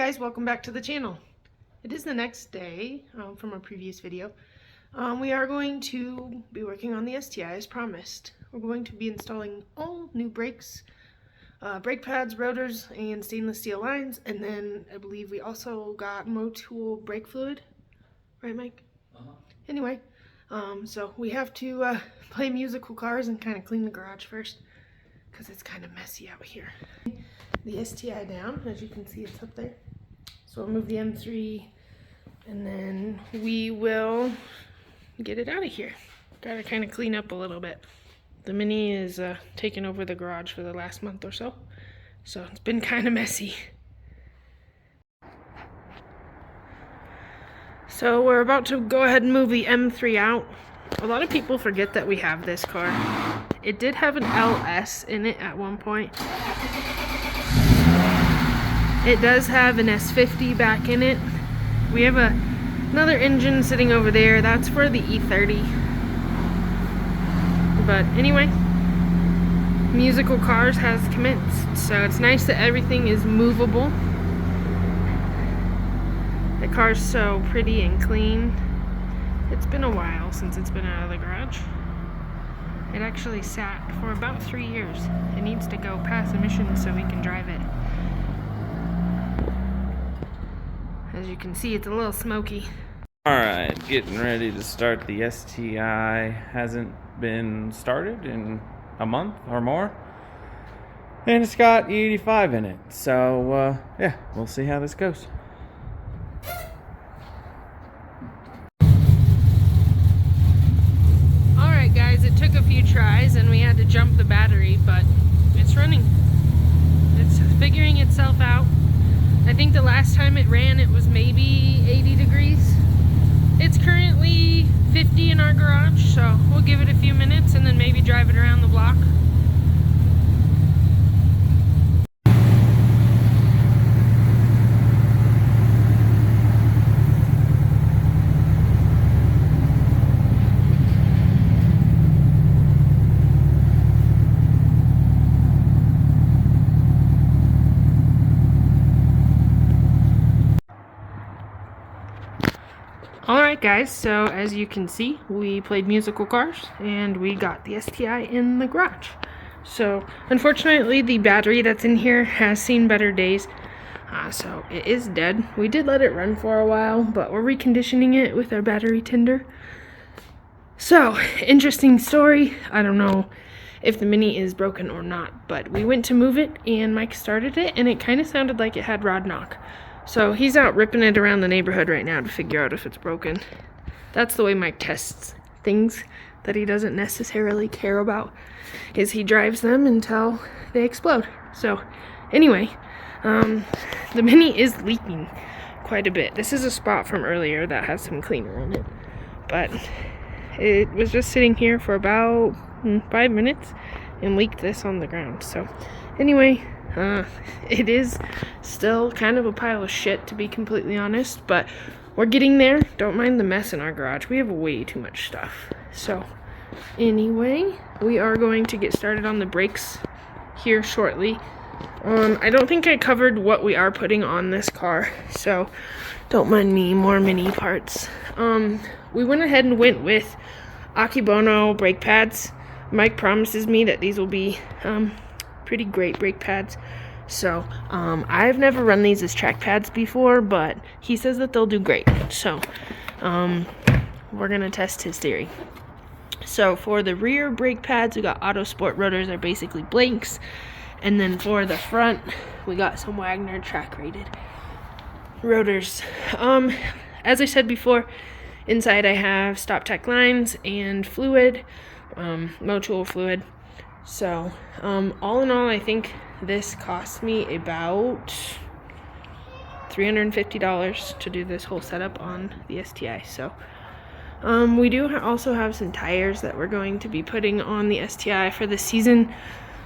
guys, welcome back to the channel. It is the next day from our previous video. We are going to be working on the STI as promised. We're going to be installing all new brakes, brake pads, rotors, and stainless steel lines, and then I believe we also got Motul brake fluid. Right, Mike? Anyway, so we have to play musical cars and kind of clean the garage first because it's kind of messy out here. The STI down, as you can see, it's up there. So we'll move the M3 and then we will get it out of here. Gotta kind of clean up a little bit. The Mini is taking over the garage for the last month or so. So it's been kind of messy. So we're about to go ahead and move the M3 out. A lot of people forget that we have this car. It did have an LS in it at one point. It does have an S50 back in it. We have another engine sitting over there. That's for the E30. But anyway, musical cars has commenced. So it's nice that everything is movable. The car's so pretty and clean. It's been a while since it's been out of the garage. It actually sat for about 3 years. It needs to go pass emissions so we can drive it. As you can see, it's a little smoky. Alright, getting ready to start the STI. Hasn't been started in a month or more. And it's got E85 in it. So, yeah, we'll see how this goes. Alright guys, it took a few tries and we had to jump the battery, but it's running. It's figuring itself out. I think the last time it ran, it was maybe 80 degrees. It's currently 50 in our garage, so we'll give it a few minutes and then maybe drive it around the block. Alright guys, so as you can see, we played musical cars and we got the STI in the garage. So unfortunately the battery that's in here has seen better days, so it is dead. We did let it run for a while, but we're reconditioning it with our battery tender. So, interesting story. I don't know if the Mini is broken or not, but we went to move it and Mike started it and it kind of sounded like it had rod knock. So he's out ripping it around the neighborhood right now to figure out if it's broken. That's the way Mike tests things that he doesn't necessarily care about, is he drives them until they explode. So anyway, the Mini is leaking quite a bit. This is a spot from earlier that has some cleaner on it, but it was just sitting here for about 5 minutes and leaked this on the ground. So anyway, it is still kind of a pile of shit, to be completely honest, but we're getting there. Don't mind the mess in our garage. We have way too much stuff. So anyway, we are going to get started on the brakes here shortly. I don't think I covered what we are putting on this car, so don't mind me. More Mini parts. We went ahead and went with Akebono brake pads. Mike promises me that these will be pretty great brake pads. So I've never run these as track pads before, but he says that they'll do great. So we're gonna test his theory. So for the rear brake pads, we got Auto Sport rotors, are basically blanks, and then for the front we got some Wagner track rated rotors. As I said before, inside I have Stop Tech lines and fluid, Motul fluid. So, all in all, I think this cost me about $350 to do this whole setup on the STI. So, we do also have some tires that we're going to be putting on the STI for this season.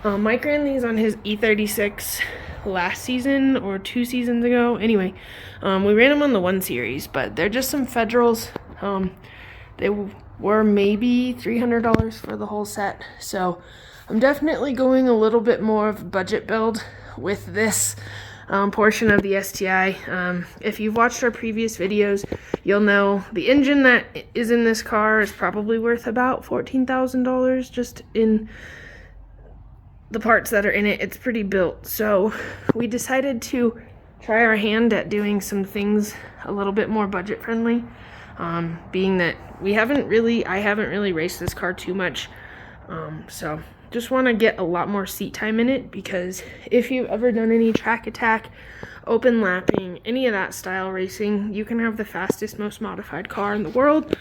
Mike ran these on his E36 last season or 2 seasons ago. Anyway, we ran them on the 1 series, but they're just some Federals. They were maybe $300 for the whole set. So I'm definitely going a little bit more of a budget build with this. portion of the STI. If you've watched our previous videos, you'll know the engine that is in this car is probably worth about $14,000 just in the parts that are in it. It's pretty built. So we decided to try our hand at doing some things a little bit more budget friendly. Being that I haven't really raced this car too much. So just want to get a lot more seat time in it, because if you've ever done any track attack, open lapping, any of that style racing, you can have the fastest, most modified car in the world,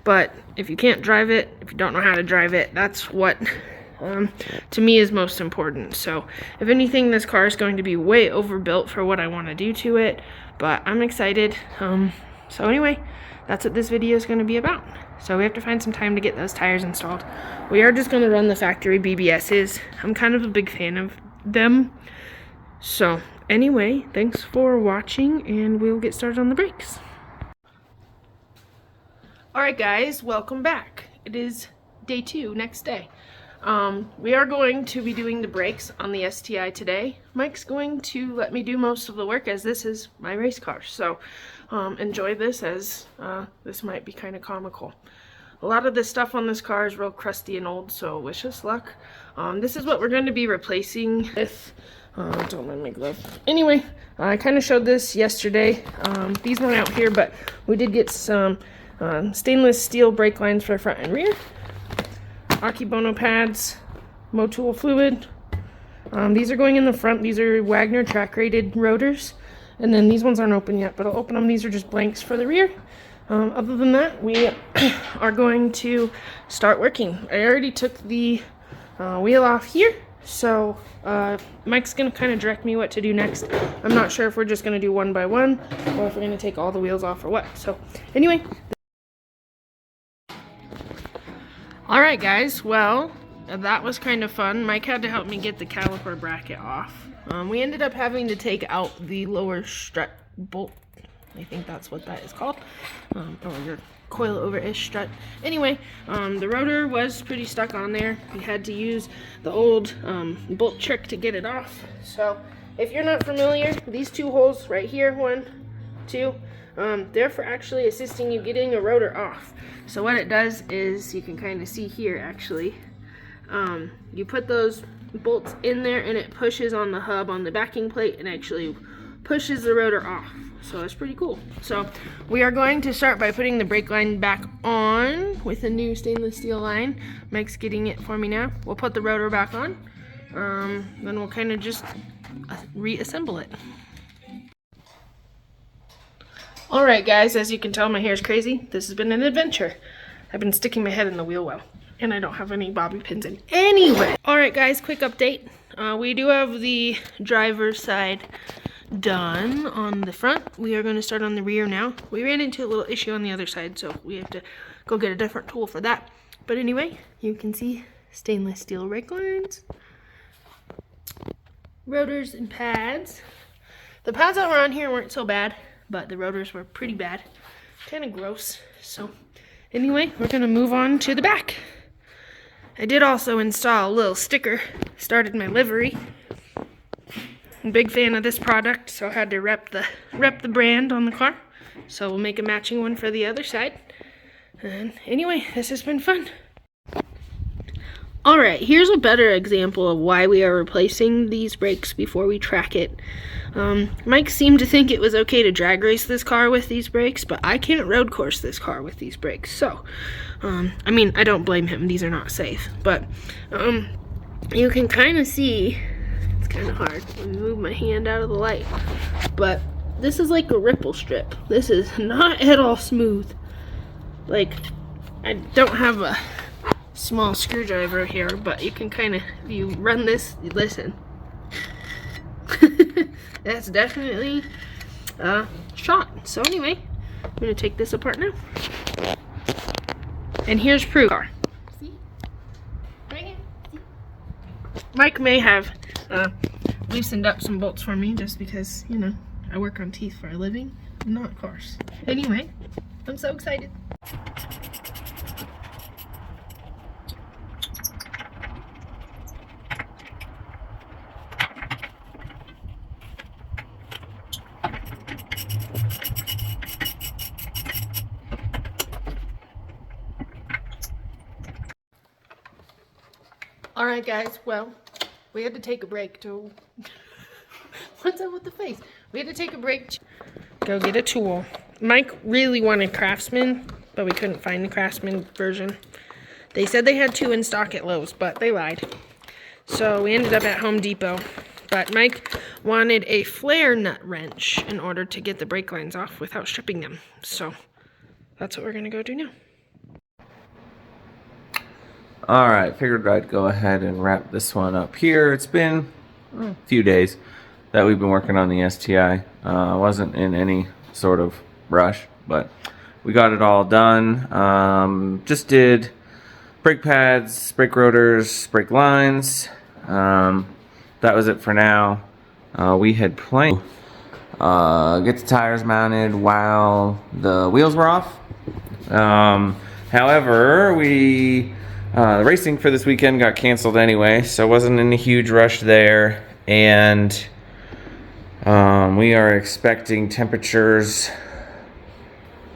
but if you can't drive it, if you don't know how to drive it, that's what to me is most important. So if anything, this car is going to be way overbuilt for what I want to do to it, but I'm excited. So anyway, that's what this video is going to be about. So we have to find some time to get those tires installed. We are just going to run the factory BBSs. I'm kind of a big fan of them. So anyway, thanks for watching, and we'll get started on the brakes. Alright guys, welcome back. It is day 2, next day. We are going to be doing the brakes on the STI today. Mike's going to let me do most of the work, as this is my race car. So enjoy this, as this might be kind of comical. A lot of the stuff on this car is real crusty and old, so wish us luck. This is what we're going to be replacing with. Don't mind my glove. Anyway, I kind of showed this yesterday. These weren't out here, but we did get some stainless steel brake lines for front and rear. Akibono pads, Motul fluid. These are going in the front. These are Wagner track rated rotors. And then these ones aren't open yet, but I'll open them. These are just blanks for the rear. Other than that, we are going to start working. I already took the wheel off here, so Mike's going to kind of direct me what to do next. I'm not sure if we're just going to do one by one, or if we're going to take all the wheels off or what. So anyway. Alright guys, well, that was kind of fun. Mike had to help me get the caliper bracket off. We ended up having to take out the lower strut bolt. I think that's what that is called. Or your coil-over-ish strut. Anyway, the rotor was pretty stuck on there. We had to use the old bolt trick to get it off. So, if you're not familiar, these two holes right here, 1, 2, they're for actually assisting you getting a rotor off. So what it does is, you can kind of see here actually, you put those bolts in there and it pushes on the hub on the backing plate and actually pushes the rotor off. So it's pretty cool. So we are going to start by putting the brake line back on with a new stainless steel line. Mike's getting it for me now. We'll put the rotor back on. Then we'll kind of just reassemble it. Alright guys, as you can tell, my hair's crazy. This has been an adventure. I've been sticking my head in the wheel well, and I don't have any bobby pins in anyway. Alright guys, quick update. We do have the driver's side done on the front. We are going to start on the rear now. We ran into a little issue on the other side, so we have to go get a different tool for that. But anyway, you can see stainless steel brake lines, rotors and pads. The pads that were on here weren't so bad, but the rotors were pretty bad. Kind of gross. So anyway, we're going to move on to the back. I did also install a little sticker. Started my livery. I'm a big fan of this product, so I had to rep the brand on the car. So we'll make a matching one for the other side. And anyway, this has been fun. Alright, here's a better example of why we are replacing these brakes before we track it. Mike seemed to think it was okay to drag race this car with these brakes, but I can't road course this car with these brakes. So, I mean, I don't blame him. These are not safe. But, you can kind of see, it's kind of hard. Let me move my hand out of the light. But, this is like a ripple strip. This is not at all smooth. Like, I don't have a small screwdriver here, but you can kind of, if you run this, listen. That's definitely shot. So anyway, I'm gonna take this apart now. And here's proof. See? Right here. See? Mike may have loosened up some bolts for me just because, you know, I work on teeth for a living, not cars. Anyway, I'm so excited. Alright guys, well, we had to take a break to... What's up with the face? We had to take a break to go get a tool. Mike really wanted Craftsman, but we couldn't find the Craftsman version. They said they had 2 in stock at Lowe's, but they lied. So we ended up at Home Depot. But Mike wanted a flare nut wrench in order to get the brake lines off without stripping them. So that's what we're going to go do now. Alright, figured I'd go ahead and wrap this one up here. It's been a few days that we've been working on the STI. Wasn't in any sort of rush, but we got it all done. Just did brake pads, brake rotors, brake lines. That was it for now. We had planned to get the tires mounted while the wheels were off. However, the racing for this weekend got canceled anyway, so wasn't in a huge rush there. And we are expecting temperatures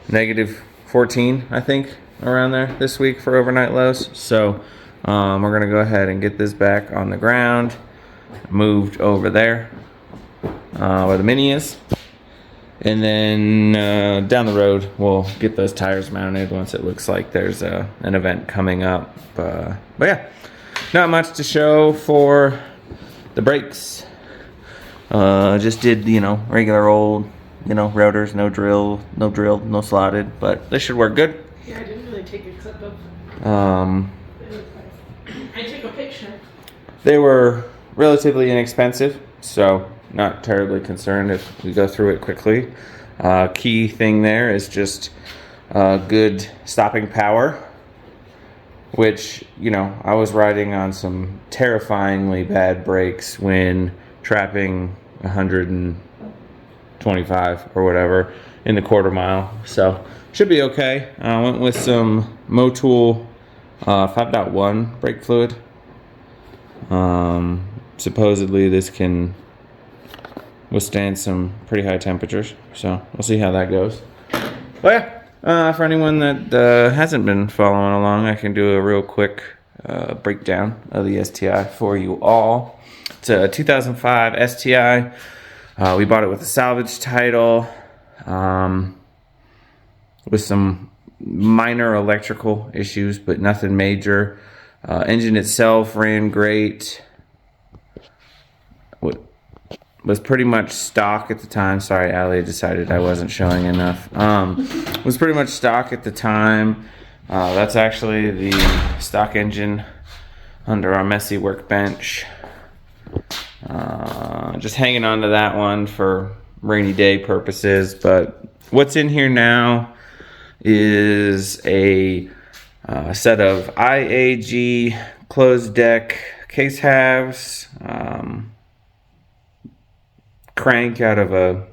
-14, I think, around there this week for overnight lows. So we're gonna go ahead and get this back on the ground, moved over there where the Mini is, and then down the road we'll get those tires mounted once it looks like there's an event coming up. But yeah, not much to show for the brakes. Just did, regular old, rotors, no drilled, no slotted, but they should work good. Yeah, I didn't really take a clip of... I took a picture. They were relatively inexpensive, so not terribly concerned if we go through it quickly. Key thing there is just good stopping power, which, I was riding on some terrifyingly bad brakes when trapping 125 or whatever in the quarter mile, so should be okay. I went with some Motul 5.1 brake fluid. Supposedly this can withstand some pretty high temperatures, so we'll see how that goes. But yeah, for anyone that hasn't been following along, I can do a real quick breakdown of the STI for you all. It's a 2005 STI. We bought it with a salvage title, with some minor electrical issues, but nothing major. Engine itself ran great. Was pretty much stock at the time. Sorry, Allie decided I wasn't showing enough. Was pretty much stock at the time. That's actually the stock engine under our messy workbench. Just hanging on to that one for rainy day purposes. But what's in here now is a set of IAG closed deck case halves, crank out of a...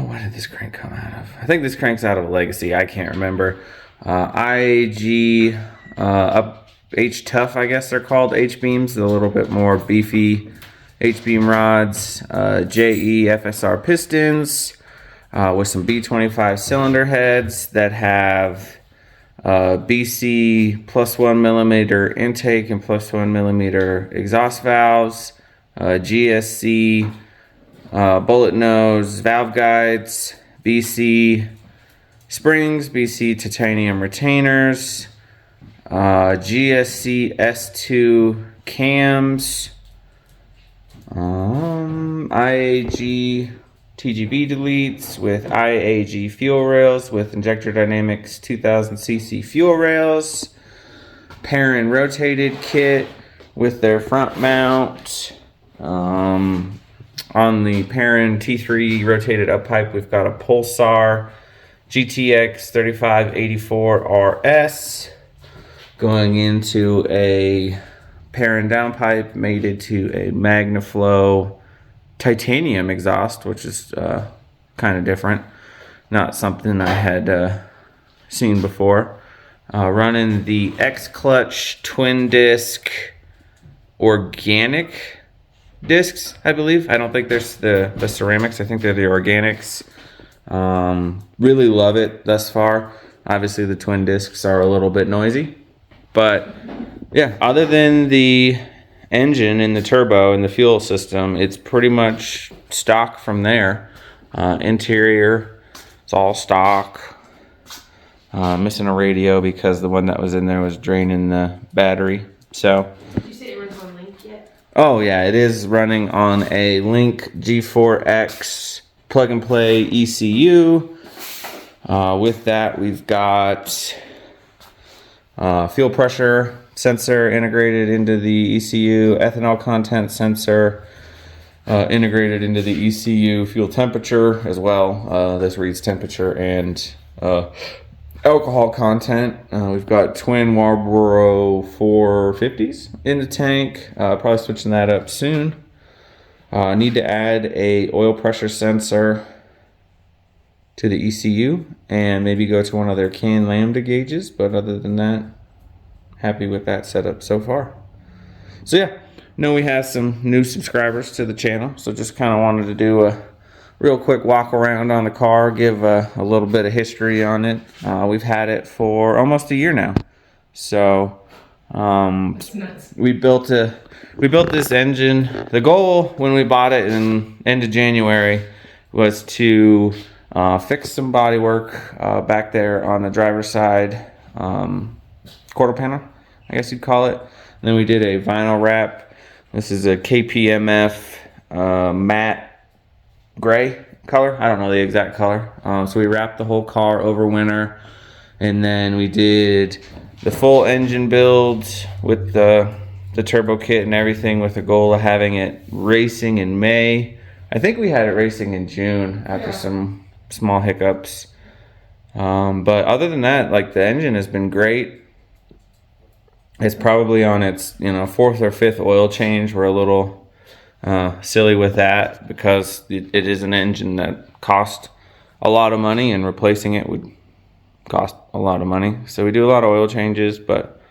what did this crank come out of? I think this crank's out of a Legacy. I can't remember. IAG up H-Tough, I guess they're called, H-beams, a little bit more beefy H-beam rods. JE FSR pistons with some B25 cylinder heads that have BC +1mm intake and +1mm exhaust valves, GSC bullet nose valve guides, BC springs, BC titanium retainers, GSC S2 cams, IAG TGB deletes with IAG fuel rails with Injector Dynamics 2000cc fuel rails, Perrin rotated kit with their front mount. On the Perrin T3 rotated up pipe, we've got a Pulsar GTX 3584 RS going into a Perrin downpipe mated to a MagnaFlow titanium exhaust, which is kind of different. Not something I had seen before. Running the X-Clutch twin disc organic discs, I believe. I don't think there's the ceramics. I think they're the organics. Really love it thus far. Obviously the twin discs are a little bit noisy, but yeah, other than the engine and the turbo and the fuel system, it's pretty much stock from there. Interior, it's all stock. Missing a radio because the one that was in there was draining the battery. So. Did you say it runs on Link yet? Oh yeah, it is running on a Link G4X plug and play ECU. With that, we've got fuel pressure sensor integrated into the ECU, ethanol content sensor integrated into the ECU, fuel temperature as well. This reads temperature and alcohol content. We've got twin Marlboro 450s in the tank. Probably switching that up soon. Need to add a oil pressure sensor to the ECU and maybe go to one of their CAN lambda gauges, but other than that, happy with that setup so far. So yeah, know we have some new subscribers to the channel, so just kind of wanted to do a real quick walk around on the car, give a little bit of history on it. We've had it for almost a year now, so we built this engine. The goal when we bought it in end of January was to fix some body work back there on the driver's side quarter panel, I guess you'd call it. And then we did a vinyl wrap. This is a KPMF matte gray color. I don't know the exact color. So we wrapped the whole car over winter, and then we did the full engine build with the turbo kit and everything, with the goal of having it racing in May. I think we had it racing in June after some small hiccups. But other than that, like, the engine has been great. It's probably on its fourth or fifth oil change. We're a little silly with that because it is an engine that cost a lot of money, and replacing it would cost a lot of money. So we do a lot of oil changes. But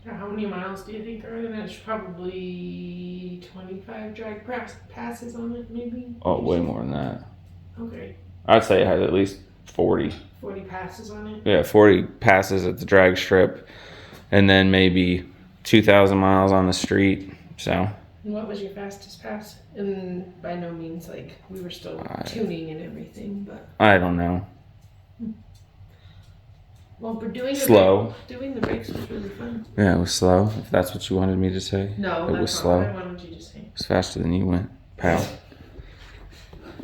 how many miles do you think are in it? There's probably 25 drag passes on it, maybe? Oh, way more than that. Okay. I'd say it has at least 40. 40 passes on it? Yeah, 40 passes at the drag strip, and then maybe 2,000 miles on the street. So. And what was your fastest pass? And by no means, like, we were still tuning and everything, but. I don't know. Well, for doing doing the brakes was really fun. Yeah, it was slow, if that's what you wanted me to say. No, it was that's slow. not what I wanted you to say. It was faster than you went, pal.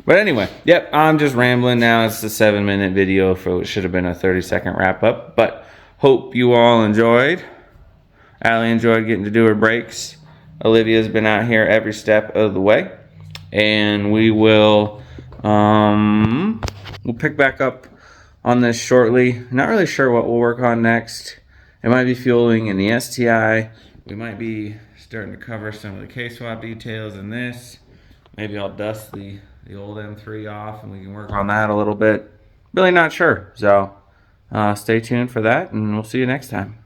But anyway, yep, I'm just rambling now. It's a 7-minute video, for it should have been a 30-second wrap up. But hope you all enjoyed. Allie enjoyed getting to do her brakes. Olivia's been out here every step of the way, and we will we'll pick back up on this shortly. Not really sure what we'll work on next. It might be fueling in the STI. We might be starting to cover some of the K-swap details in this. Maybe I'll dust the old M3 off and we can work on that a little bit. Really not sure. So stay tuned for that, and we'll see you next time.